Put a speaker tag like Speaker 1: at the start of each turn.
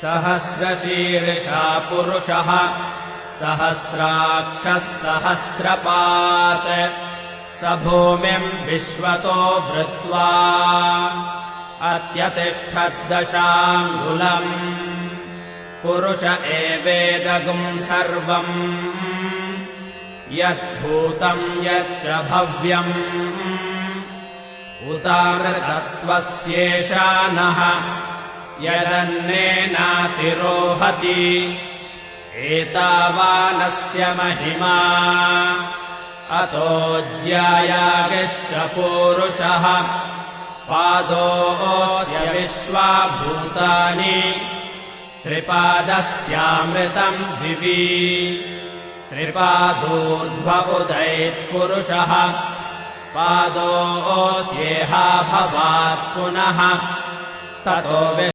Speaker 1: सहस्रशीर्षा पुरुषः सहस्राक्षः सहस्रपात् स भूमिम् विश्वतो भृत्वा अत्यतिष्ठद्दशाङ्गुलम् पुरुष एवेदगुम् सर्वम् यद्भूतम् यच्च भव्यम् उतामृतत्वस्येषा नः यदन्नेनातिरोहति एतावानस्य महिमा अतो ज्यायागिश्च पूरुषः पादोऽस्य विश्वाभूतानि त्रिपादस्यामृतम् दिवि त्रिपादोर्ध्व उदैत्पुरुषः पादोऽस्येहा भवात् पुनः ततो